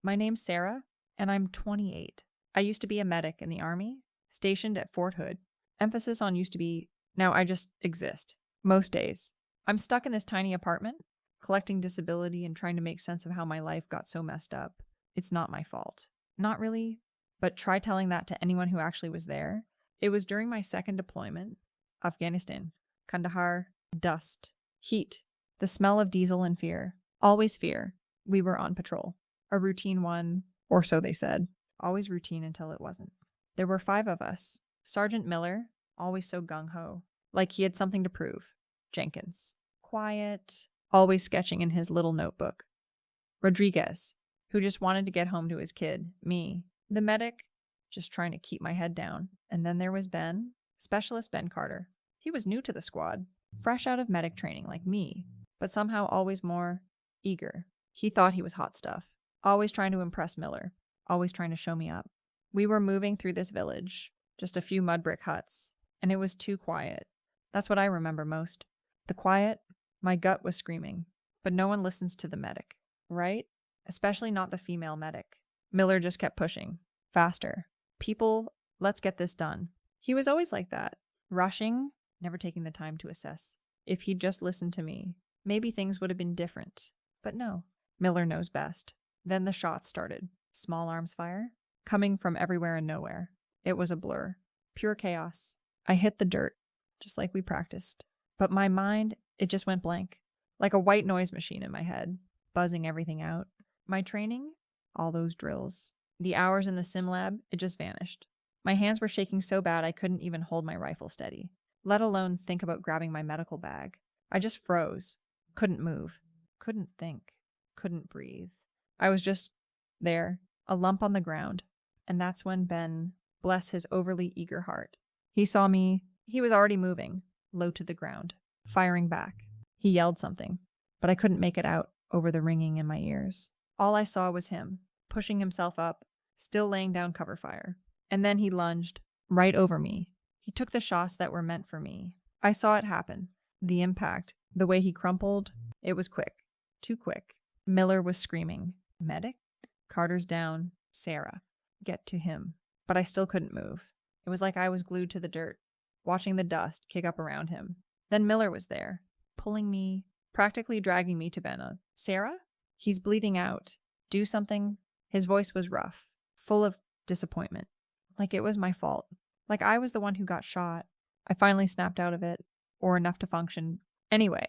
My name's Sarah, and I'm 28. I used to be a medic in the Army, stationed at Fort Hood. Emphasis on used to be, now I just exist. Most days. I'm stuck in this tiny apartment, collecting disability and trying to make sense of how my life got so messed up. It's not my fault. Not really, but try telling that to anyone who actually was there. It was during my second deployment, Afghanistan, Kandahar, dust, heat, the smell of diesel and fear. Always fear. We were on patrol. A routine one, or so they said. Always routine until it wasn't. There were 5 of us. Sergeant Miller, always so gung-ho, like he had something to prove. Jenkins, quiet, always sketching in his little notebook. Rodriguez, who just wanted to get home to his kid. Me, the medic, just trying to keep my head down. And then there was Ben, Specialist Ben Carter. He was new to the squad, fresh out of medic training like me, but somehow always more eager. He thought he was hot stuff, always trying to impress Miller, always trying to show me up. We were moving through this village, just a few mud brick huts, and it was too quiet. That's what I remember most. The quiet, my gut was screaming, but no one listens to the medic, right? Especially not the female medic. Miller just kept pushing. Faster. People, let's get this done. He was always like that. Rushing, never taking the time to assess. If he'd just listened to me, maybe things would have been different. But no. Miller knows best. Then the shots started. Small arms fire, coming from everywhere and nowhere. It was a blur. Pure chaos. I hit the dirt, just like we practiced. But my mind, it just went blank. Like a white noise machine in my head, buzzing everything out. My training, all those drills. The hours in the sim lab, it just vanished. My hands were shaking so bad I couldn't even hold my rifle steady, let alone think about grabbing my medical bag. I just froze. Couldn't move. Couldn't think. Couldn't breathe. I was just there, a lump on the ground. And that's when Ben, bless his overly eager heart, he saw me. He was already moving, low to the ground, firing back. He yelled something, but I couldn't make it out over the ringing in my ears. All I saw was him, pushing himself up, still laying down cover fire. And then he lunged right over me. He took the shots that were meant for me. I saw it happen. The impact, the way he crumpled, it was quick. Too quick. Miller was screaming. Medic? Carter's down. Sarah. Get to him. But I still couldn't move. It was like I was glued to the dirt, watching the dust kick up around him. Then Miller was there, pulling me, practically dragging me to Benna. Sarah? He's bleeding out. Do something. His voice was rough, full of disappointment. Like it was my fault. Like I was the one who got shot. I finally snapped out of it, or enough to function. Anyway,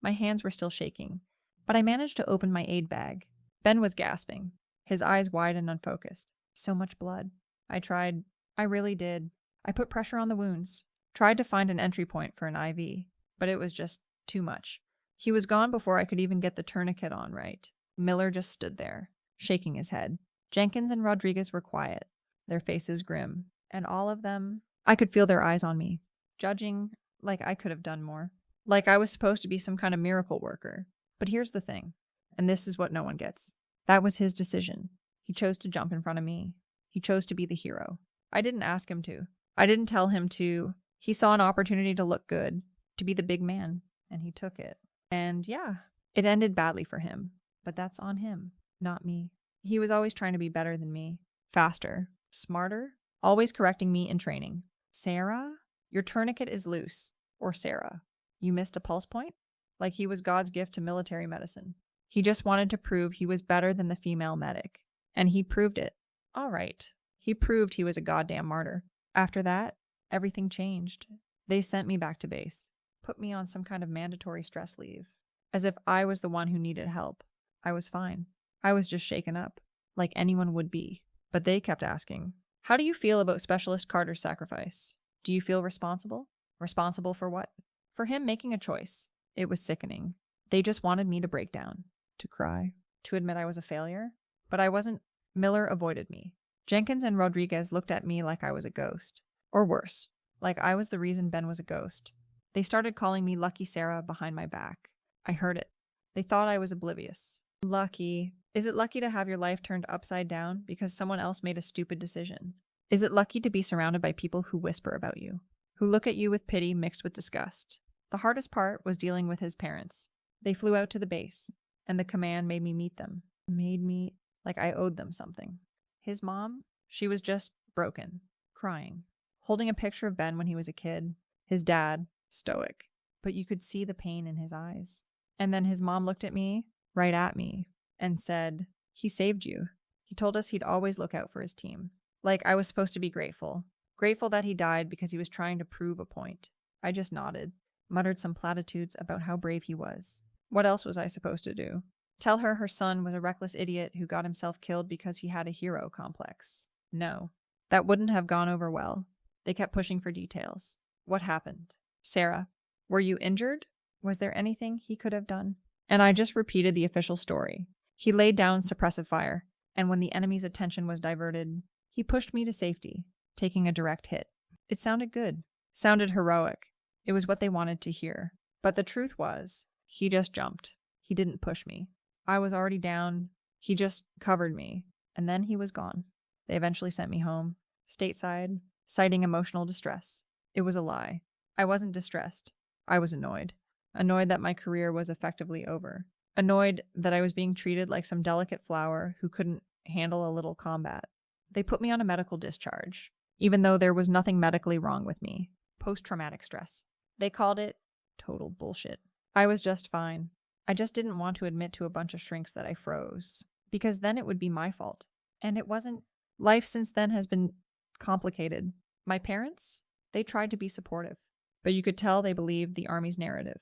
my hands were still shaking, but I managed to open my aid bag. Ben was gasping, his eyes wide and unfocused. So much blood. I tried. I really did. I put pressure on the wounds, tried to find an entry point for an IV, but it was just too much. He was gone before I could even get the tourniquet on right. Miller just stood there, shaking his head. Jenkins and Rodriguez were quiet, their faces grim, and all of them, I could feel their eyes on me, judging like I could have done more, like I was supposed to be some kind of miracle worker. But here's the thing, and this is what no one gets. That was his decision. He chose to jump in front of me. He chose to be the hero. I didn't ask him to. I didn't tell him to. He saw an opportunity to look good, to be the big man, and he took it. And yeah, it ended badly for him, but that's on him, not me. He was always trying to be better than me, faster, smarter, always correcting me in training. Sarah, your tourniquet is loose. Or Sarah, you missed a pulse point? Like he was God's gift to military medicine. He just wanted to prove he was better than the female medic. And he proved it. All right. He proved he was a goddamn martyr. After that, everything changed. They sent me back to base, put me on some kind of mandatory stress leave, as if I was the one who needed help. I was fine. I was just shaken up, like anyone would be. But they kept asking, how do you feel about Specialist Carter's sacrifice? Do you feel responsible? Responsible for what? For him making a choice. It was sickening. They just wanted me to break down, to cry, to admit I was a failure. But I wasn't. Miller avoided me. Jenkins and Rodriguez looked at me like I was a ghost. Or worse, like I was the reason Ben was a ghost. They started calling me Lucky Sarah behind my back. I heard it. They thought I was oblivious. Lucky. Is it lucky to have your life turned upside down because someone else made a stupid decision? Is it lucky to be surrounded by people who whisper about you, who look at you with pity mixed with disgust? The hardest part was dealing with his parents. They flew out to the base, and the command made me meet them. like I owed them something. His mom, she was just broken, crying, holding a picture of Ben when he was a kid. His dad, stoic, but you could see the pain in his eyes. And then his mom looked at me, right at me, and said, "He saved you. He told us he'd always look out for his team." Like I was supposed to be grateful. Grateful that he died because he was trying to prove a point. I just nodded, muttered some platitudes about how brave he was. What else was I supposed to do? Tell her son was a reckless idiot who got himself killed because he had a hero complex? No, that wouldn't have gone over well. They kept pushing for details. What happened? Sarah, were you injured? Was there anything he could have done? And I just repeated the official story. He laid down suppressive fire, and when the enemy's attention was diverted, he pushed me to safety, taking a direct hit. It sounded good, sounded heroic. It was what they wanted to hear. But the truth was, he just jumped. He didn't push me. I was already down. He just covered me, and then he was gone. They eventually sent me home, stateside, citing emotional distress. It was a lie. I wasn't distressed. I was annoyed. Annoyed that my career was effectively over. Annoyed that I was being treated like some delicate flower who couldn't handle a little combat. They put me on a medical discharge, even though there was nothing medically wrong with me. Post-traumatic stress. They called it total bullshit. I was just fine. I just didn't want to admit to a bunch of shrinks that I froze, because then it would be my fault. And it wasn't. Life since then has been complicated. My parents, they tried to be supportive, but you could tell they believed the Army's narrative.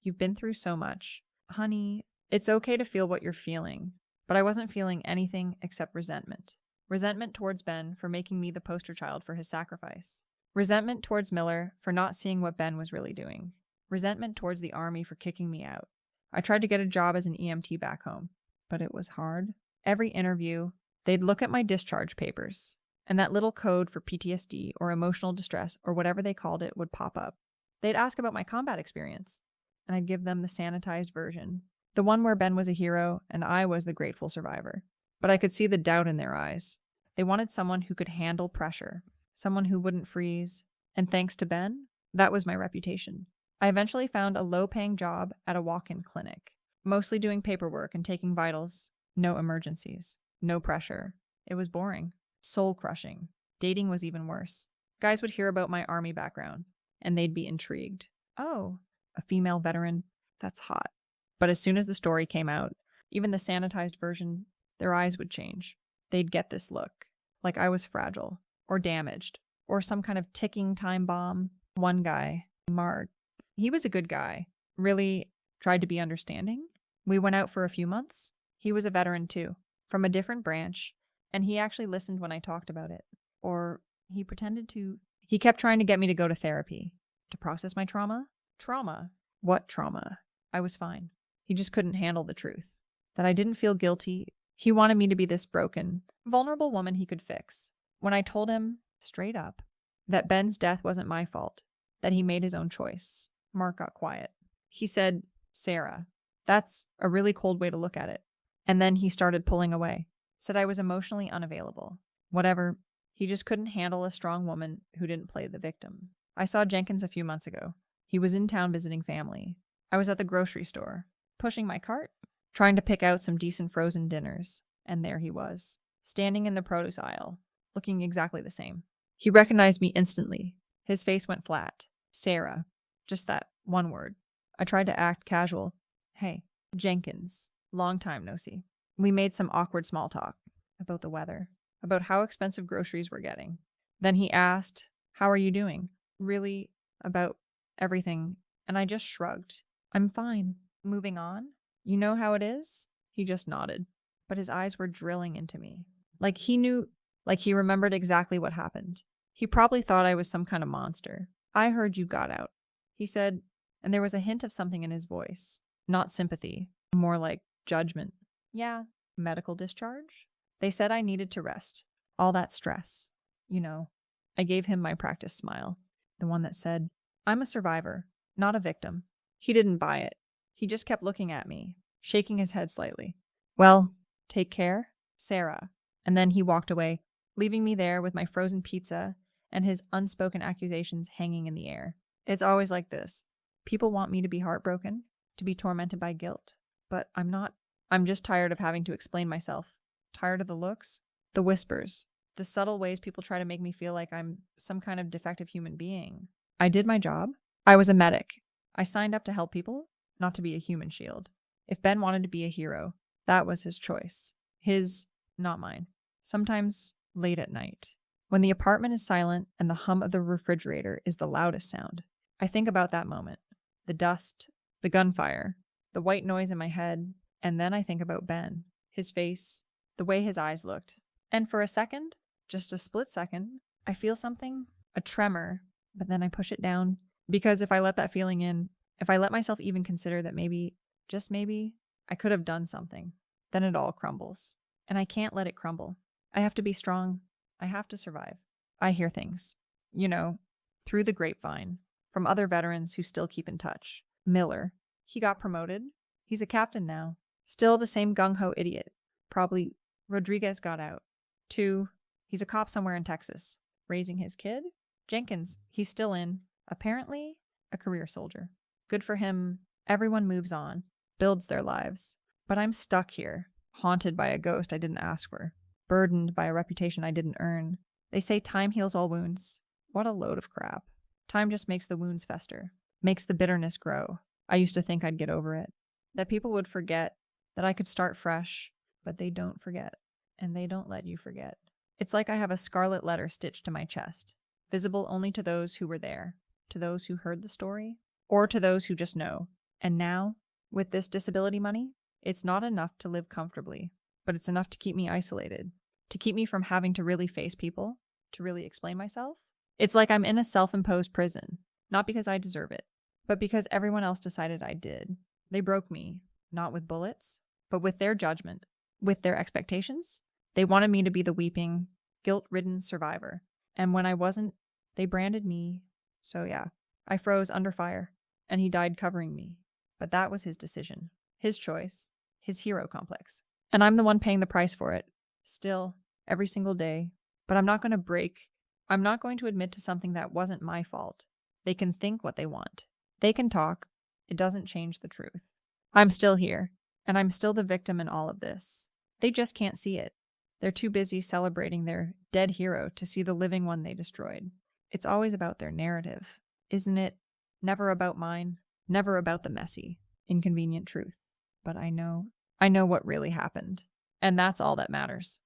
You've been through so much. Honey, it's okay to feel what you're feeling, but I wasn't feeling anything except resentment. Resentment towards Ben for making me the poster child for his sacrifice. Resentment towards Miller for not seeing what Ben was really doing. Resentment towards the Army for kicking me out. I tried to get a job as an EMT back home, but it was hard. Every interview, they'd look at my discharge papers, and that little code for PTSD or emotional distress or whatever they called it would pop up. They'd ask about my combat experience, and I'd give them the sanitized version, the one where Ben was a hero and I was the grateful survivor. But I could see the doubt in their eyes. They wanted someone who could handle pressure, someone who wouldn't freeze, and thanks to Ben, that was my reputation. I eventually found a low-paying job at a walk-in clinic, mostly doing paperwork and taking vitals. No emergencies, no pressure. It was boring, soul-crushing. Dating was even worse. Guys would hear about my Army background, and they'd be intrigued. Oh, a female veteran, that's hot. But as soon as the story came out, even the sanitized version, their eyes would change. They'd get this look, like I was fragile, or damaged, or some kind of ticking time bomb. One guy, Mark, he was a good guy, really tried to be understanding. We went out for a few months. He was a veteran too, from a different branch, and he actually listened when I talked about it. Or he pretended to. He kept trying to get me to go to therapy, to process my trauma. Trauma? What trauma? I was fine. He just couldn't handle the truth. That I didn't feel guilty. He wanted me to be this broken, vulnerable woman he could fix. When I told him, straight up, that Ben's death wasn't my fault, that he made his own choice, Mark got quiet. He said, "Sarah, that's a really cold way to look at it." And then he started pulling away, said I was emotionally unavailable. Whatever, he just couldn't handle a strong woman who didn't play the victim. I saw Jenkins a few months ago. He was in town visiting family. I was at the grocery store, pushing my cart, trying to pick out some decent frozen dinners, and there he was, standing in the produce aisle, looking exactly the same. He recognized me instantly. His face went flat. Sarah. Just that one word. I tried to act casual. Hey, Jenkins. Long time no see. We made some awkward small talk about the weather, about how expensive groceries were getting. Then he asked, "How are you doing?" Really, about everything, and I just shrugged. "I'm fine. Moving on? You know how it is?" He just nodded, but his eyes were drilling into me. Like he knew, like he remembered exactly what happened. He probably thought I was some kind of monster. "I heard you got out," he said, and there was a hint of something in his voice. Not sympathy, more like judgment. "Yeah, medical discharge? They said I needed to rest. All that stress. You know." I gave him my practice smile, the one that said, "I'm a survivor, not a victim." He didn't buy it. He just kept looking at me, shaking his head slightly. "Well, take care, Sarah." And then he walked away, leaving me there with my frozen pizza and his unspoken accusations hanging in the air. It's always like this. People want me to be heartbroken, to be tormented by guilt. But I'm not. I'm just tired of having to explain myself. Tired of the looks? The whispers. The subtle ways people try to make me feel like I'm some kind of defective human being. I did my job. I was a medic. I signed up to help people, not to be a human shield. If Ben wanted to be a hero, that was his choice. His, not mine. Sometimes late at night, when the apartment is silent and the hum of the refrigerator is the loudest sound, I think about that moment. The dust, the gunfire, the white noise in my head, and then I think about Ben, his face, the way his eyes looked. And for a second, just a split second, I feel something, a tremor, but then I push it down, because if I let that feeling in, if I let myself even consider that maybe, just maybe, I could have done something, then it all crumbles. And I can't let it crumble. I have to be strong. I have to survive. I hear things, through the grapevine, from other veterans who still keep in touch. Miller, he got promoted. He's a captain now. Still the same gung-ho idiot. Probably Rodriguez got out. 2, he's a cop somewhere in Texas, raising his kid. Jenkins, he's still in, apparently, a career soldier. Good for him. Everyone moves on, builds their lives. But I'm stuck here, haunted by a ghost I didn't ask for, burdened by a reputation I didn't earn. They say time heals all wounds. What a load of crap. Time just makes the wounds fester, makes the bitterness grow. I used to think I'd get over it, that people would forget, that I could start fresh, but they don't forget, and they don't let you forget. It's like I have a scarlet letter stitched to my chest, visible only to those who were there, to those who heard the story, or to those who just know. And now, with this disability money, it's not enough to live comfortably, but it's enough to keep me isolated, to keep me from having to really face people, to really explain myself. It's like I'm in a self-imposed prison, not because I deserve it, but because everyone else decided I did. They broke me, not with bullets, but with their judgment, with their expectations. They wanted me to be the weeping, guilt-ridden survivor. And when I wasn't, they branded me. So yeah, I froze under fire, and he died covering me. But that was his decision, his choice, his hero complex. And I'm the one paying the price for it, still, every single day. But I'm not going to break. I'm not going to admit to something that wasn't my fault. They can think what they want. They can talk. It doesn't change the truth. I'm still here, and I'm still the victim in all of this. They just can't see it. They're too busy celebrating their dead hero to see the living one they destroyed. It's always about their narrative, isn't it? Never about mine, never about the messy, inconvenient truth. But I know what really happened, and that's all that matters.